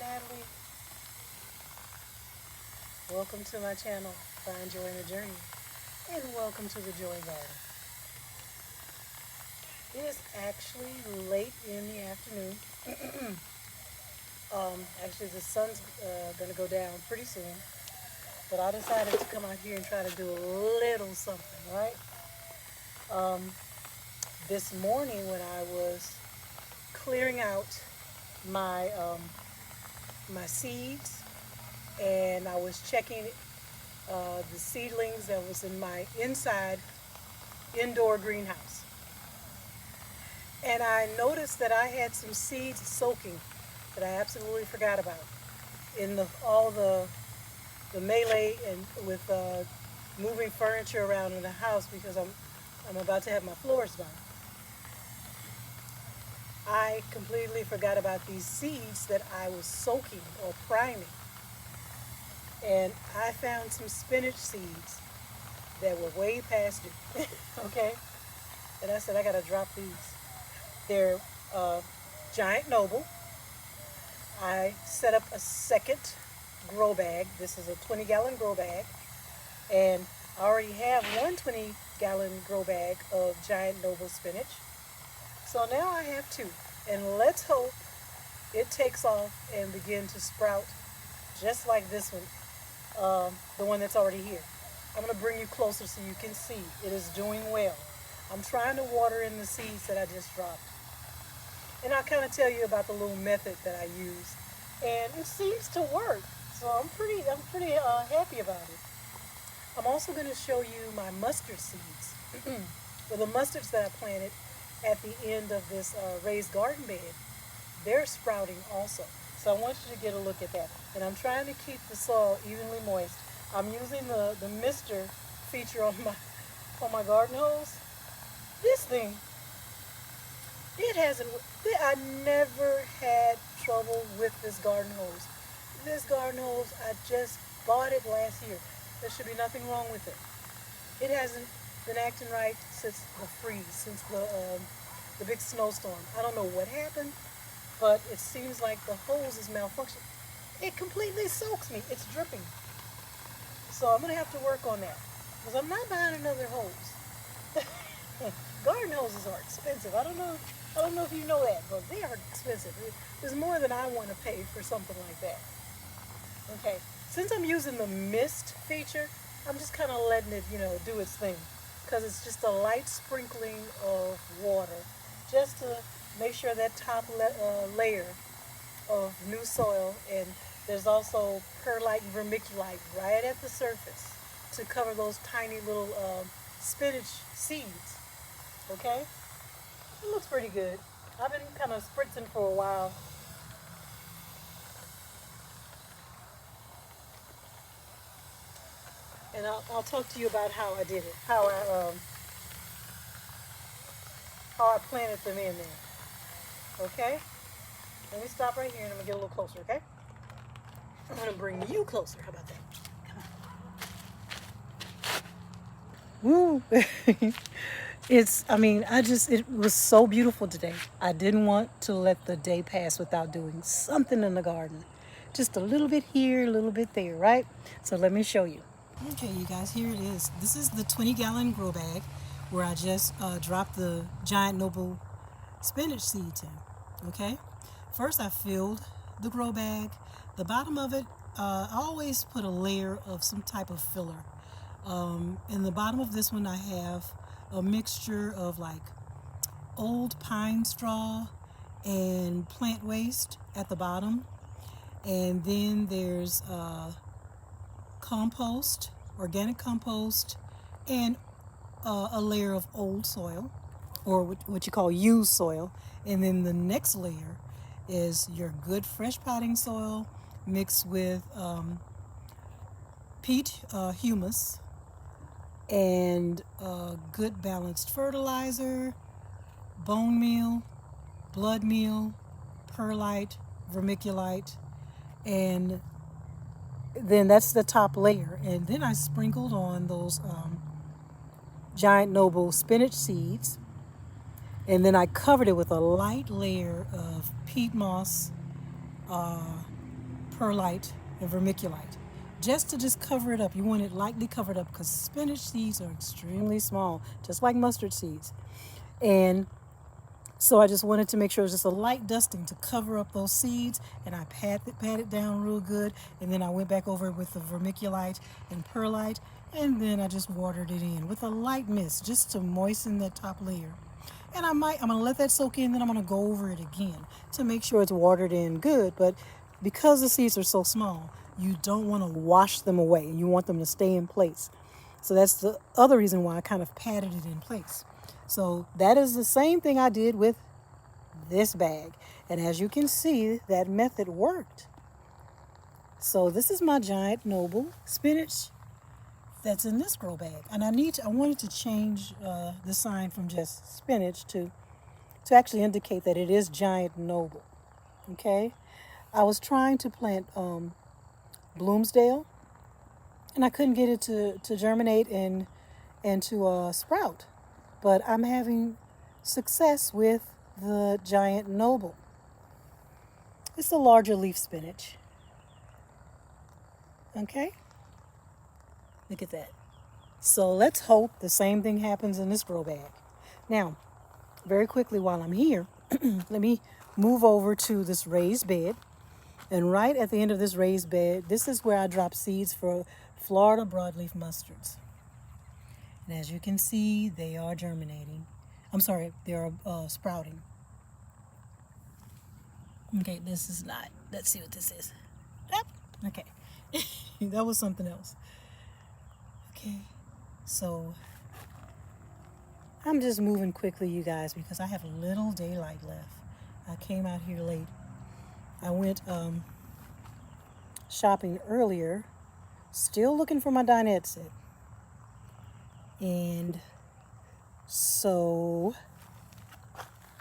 Natalie. Welcome to my channel, Find Joy in the Journey, and welcome to the Joy Garden. It is actually late in the afternoon. Actually, the sun's going to go down pretty soon, but I decided to come out here and try to do a little something, right? Um, this morning when I was clearing out my seeds, and I was checking the seedlings that was in my indoor greenhouse. And I noticed that I had some seeds soaking that I absolutely forgot about in all the melee and with moving furniture around in the house because I'm about to have my floors done. I completely forgot about these seeds that I was soaking or priming. And I found some spinach seeds that were way past due. Okay? And I said, I gotta drop these. They're giant noble. I set up a second grow bag. This is a 20-gallon grow bag. And I already have one 20-gallon grow bag of giant noble spinach. So now I have two. And let's hope it takes off and begin to sprout just like this one, the one that's already here. I'm going to bring you closer so you can see it is doing well. I'm trying to water in the seeds that I just dropped. And I'll kind of tell you about the little method that I use. And it seems to work. So I'm pretty happy about it. I'm also going to show you my mustard seeds. Well, the mustards that I planted at the end of this raised garden bed, they're sprouting also. So I want you to get a look at that. And I'm trying to keep the soil evenly moist. I'm using the mister feature on my garden hose. This thing, it hasn't, I never had trouble with this garden hose. This garden hose, I just bought it last year. There should be nothing wrong with it. It hasn't been acting right since the freeze, since the big snowstorm. I don't know what happened, but it seems like the hose is malfunctioning. It completely soaks me. It's dripping. So I'm going to have to work on that because I'm not buying another hose. Garden hoses are expensive. I don't know if you know that, but they are expensive. There's more than I want to pay for something like that. Okay, since I'm using the mist feature, I'm just kind of letting it, do its thing, because it's just a light sprinkling of water, just to make sure that top layer of new soil, and there's also perlite and vermiculite right at the surface to cover those tiny little spinach seeds. Okay, it looks pretty good. I've been kind of spritzing for a while. And I'll talk to you about how I did it, how I planted them in there. Okay? Let me stop right here and I'm gonna get a little closer, okay? I'm gonna bring you closer. How about that? Woo! It was so beautiful today. I didn't want to let the day pass without doing something in the garden. Just a little bit here, a little bit there, right? So let me show you. Okay, you guys, here it is. This is the 20-gallon grow bag where I just dropped the giant noble spinach seeds in. Okay, first I filled the grow bag. The bottom of it, I always put a layer of some type of filler. In the bottom of this one, I have a mixture of like old pine straw and plant waste at the bottom, and then there's compost, organic compost, and a layer of old soil, or what you call used soil. And then the next layer is your good fresh potting soil mixed with peat humus and good balanced fertilizer, bone meal, blood meal, perlite, vermiculite, and then that's the top layer. And then I sprinkled on those giant noble spinach seeds, and then I covered it with a light layer of peat moss, perlite, and vermiculite. Just cover it up. You want it lightly covered up because spinach seeds are extremely small, just like mustard seeds. And so I just wanted to make sure it was just a light dusting to cover up those seeds, and I pat it down real good, and then I went back over it with the vermiculite and perlite, and then I just watered it in with a light mist just to moisten that top layer. And I'm gonna let that soak in, then I'm gonna go over it again to make sure it's watered in good. But because the seeds are so small, you don't want to wash them away. You want them to stay in place. So that's the other reason why I kind of patted it in place. So that is the same thing I did with this bag. And as you can see, that method worked. So this is my giant noble spinach that's in this grow bag. And I wanted to change the sign from just spinach to actually indicate that it is giant noble. Okay? I was trying to plant Bloomsdale, and I couldn't get it to germinate and to sprout. But I'm having success with the giant noble. It's a larger leaf spinach. Okay? Look at that. So let's hope the same thing happens in this grow bag. Now, very quickly while I'm here, let me move over to this raised bed. And right at the end of this raised bed, this is where I drop seeds for Florida broadleaf mustards. And as you can see, they are germinating. I'm sorry, they are sprouting. Okay, this is not. Let's see what this is. Okay, that was something else. Okay, so I'm just moving quickly, you guys, because I have little daylight left. I came out here late. I went shopping earlier, still looking for my dinette set. And so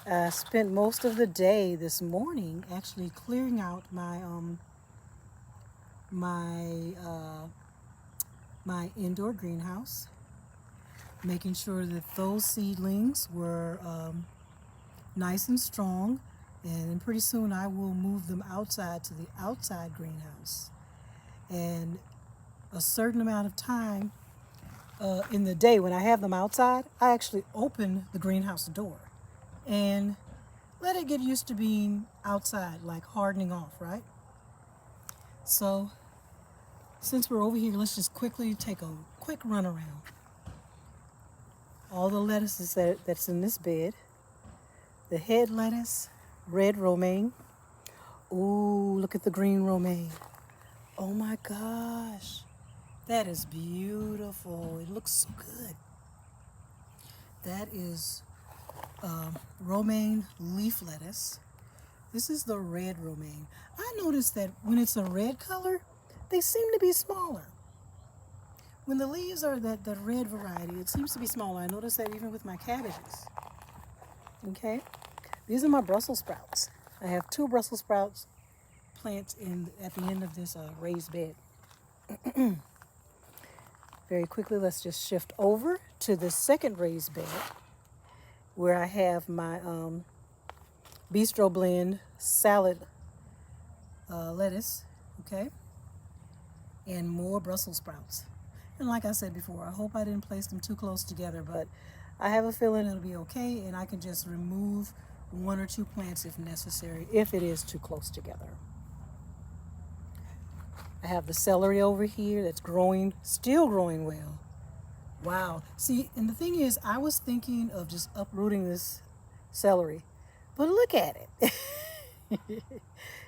I spent most of the day this morning actually clearing out my my indoor greenhouse, making sure that those seedlings were nice and strong, and then pretty soon I will move them outside to the outside greenhouse. And a certain amount of time in the day when I have them outside, I actually open the greenhouse door and let it get used to being outside, like hardening off, right? So since we're over here, let's just quickly take a quick run around. All the lettuces that's in this bed. The head lettuce, red romaine. Ooh, look at the green romaine. Oh my gosh, that is beautiful. It looks so good. That is romaine leaf lettuce. This is the red romaine. I noticed that when it's a red color, they seem to be smaller. When the leaves are that red variety, it seems to be smaller. I noticed that even with my cabbages. Okay, these are my Brussels sprouts. I have 2 Brussels sprouts plants at the end of this raised bed. Very quickly, let's just shift over to the second raised bed where I have my Bistro Blend salad lettuce, okay, and more Brussels sprouts. And like I said before, I hope I didn't place them too close together, but I have a feeling it'll be okay, and I can just remove 1 or 2 plants if necessary, if it is too close together. I have the celery over here that's growing, still growing well. Wow. See, and the thing is, I was thinking of just uprooting this celery, but look at it.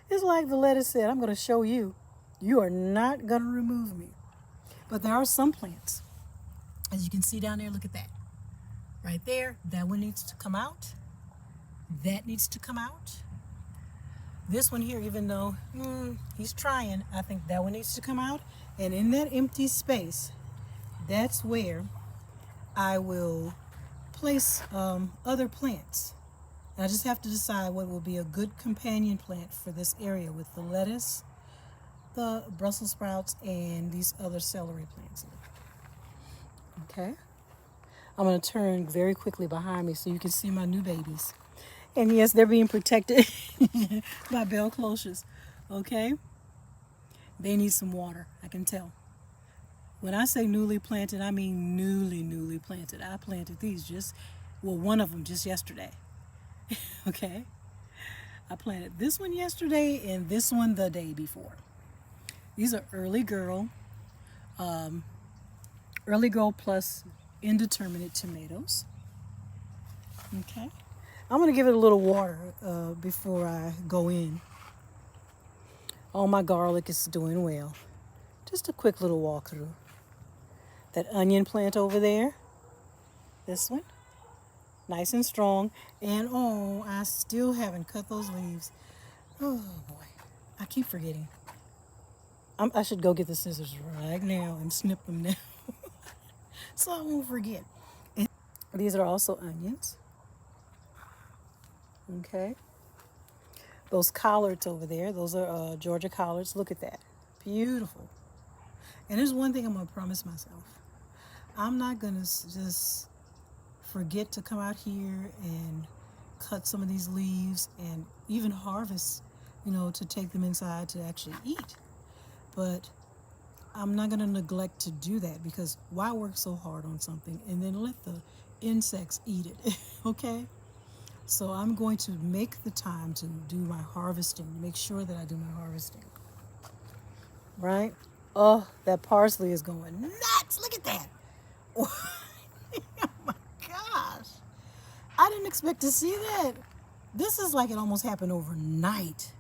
It's like the lettuce said, I'm going to show you. You are not going to remove me. But there are some plants. As you can see down there, look at that. Right there, that one needs to come out. That needs to come out. This one here, even though he's trying, I think that one needs to come out. And in that empty space, that's where I will place other plants. I just have to decide what will be a good companion plant for this area with the lettuce, the Brussels sprouts, and these other celery plants. Okay. I'm going to turn very quickly behind me so you can see my new babies. And yes, they're being protected by bell cloches. Okay. They need some water, I can tell. When I say newly planted, I mean newly planted. I planted these well, one of them just yesterday. Okay? I planted this one yesterday and this one the day before. These are early girl plus indeterminate tomatoes. Okay? I'm going to give it a little water before I go in. All my garlic is doing well. Just a quick little walkthrough. That onion plant over there, this one, nice and strong. And oh, I still haven't cut those leaves. Oh boy, I keep forgetting. I should go get the scissors right now and snip them now so I won't forget. And these are also onions. Okay. Those collards over there, those are Georgia collards. Look at that. Beautiful. And there's one thing I'm going to promise myself. I'm not going to just forget to come out here and cut some of these leaves and even harvest, to take them inside to actually eat. But I'm not going to neglect to do that, because why work so hard on something and then let the insects eat it, okay? So I'm going to make the time to do my harvesting, make sure that I do my harvesting, right? Oh, that parsley is going nuts. Look at that. Oh my gosh. I didn't expect to see that. This is like it almost happened overnight.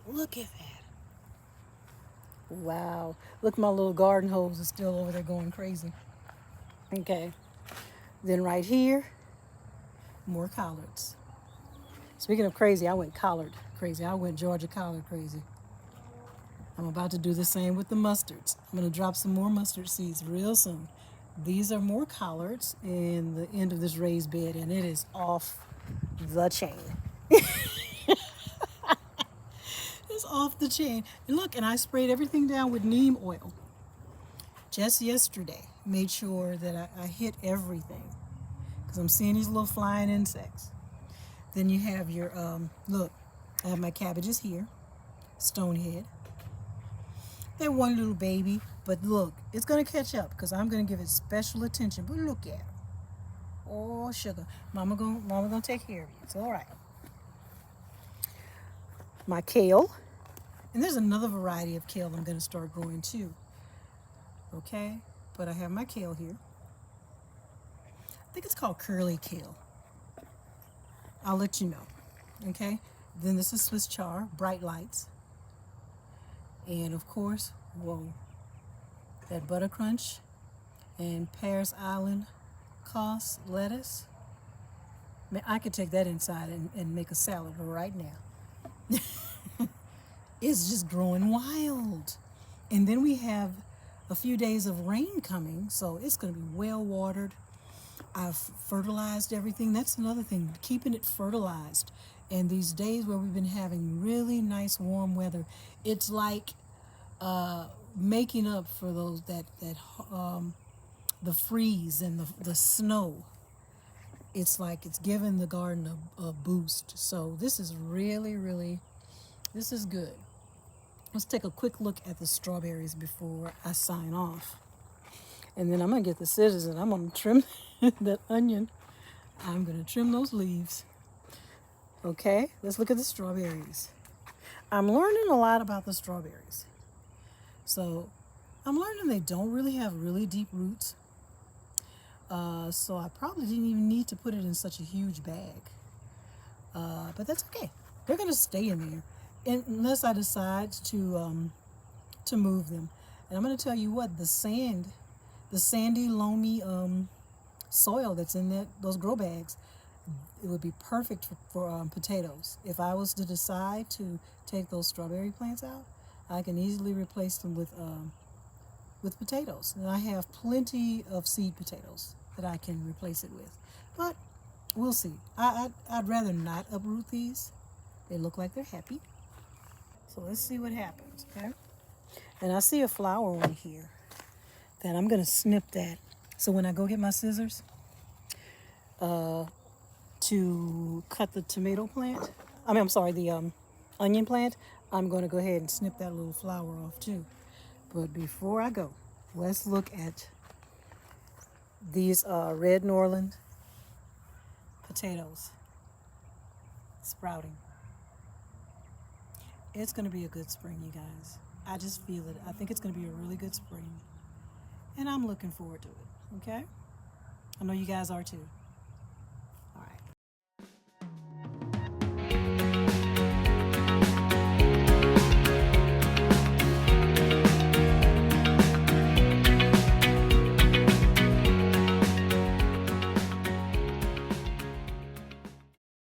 Look at that. Wow. Look, my little garden hose is still over there going crazy. Okay. Then right here, more collards. Speaking of crazy, I went collard crazy. I went Georgia collard crazy. I'm about to do the same with the mustards. I'm going to drop some more mustard seeds real soon. These are more collards in the end of this raised bed, and it is off the chain. It's off the chain. And look, and I sprayed everything down with neem oil just yesterday. Made sure that I hit everything, because I'm seeing these little flying insects. Then you have your, look, I have my cabbages here, stonehead. They're one little baby, but look, it's going to catch up because I'm going to give it special attention. But look at it. Oh, sugar. Mama gonna take care of you. It's all right. My kale. And there's another variety of kale I'm going to start growing too. Okay? But I have my kale here. I think it's called curly kale. I'll let you know. Okay? Then this is Swiss chard, bright lights. And of course, whoa, that butter crunch and Paris Island Cost lettuce. Man, I could take that inside and make a salad right now. It's just growing wild. And then we have a few days of rain coming, so it's going to be well watered. I've fertilized everything. That's another thing, keeping it fertilized. And these days where we've been having really nice warm weather, it's like making up for those the freeze and the snow. It's like it's giving the garden a boost. So this is really, this is good. Let's take a quick look at the strawberries before I sign off. And then I'm going to get the scissors and I'm going to trim that onion. I'm going to trim those leaves. Okay, let's look at the strawberries. I'm learning a lot about the strawberries. So I'm learning they don't really have really deep roots. So I probably didn't even need to put it in such a huge bag. But that's okay. They're going to stay in there unless I decide to move them. And I'm going to tell you what, the sandy, loamy soil that's in those grow bags, it would be perfect for potatoes. If I was to decide to take those strawberry plants out, I can easily replace them with potatoes. And I have plenty of seed potatoes that I can replace it with. But we'll see. I'd rather not uproot these. They look like they're happy. So let's see what happens, okay? And I see a flower on here that I'm going to snip that. So when I go get my scissors to cut the tomato plant, I'm sorry, the onion plant, I'm going to go ahead and snip that little flower off too. But before I go, let's look at these red Norland potatoes sprouting. It's going to be a good spring, you guys. I just feel it. I think it's going to be a really good spring. And I'm looking forward to it, okay? I know you guys are too.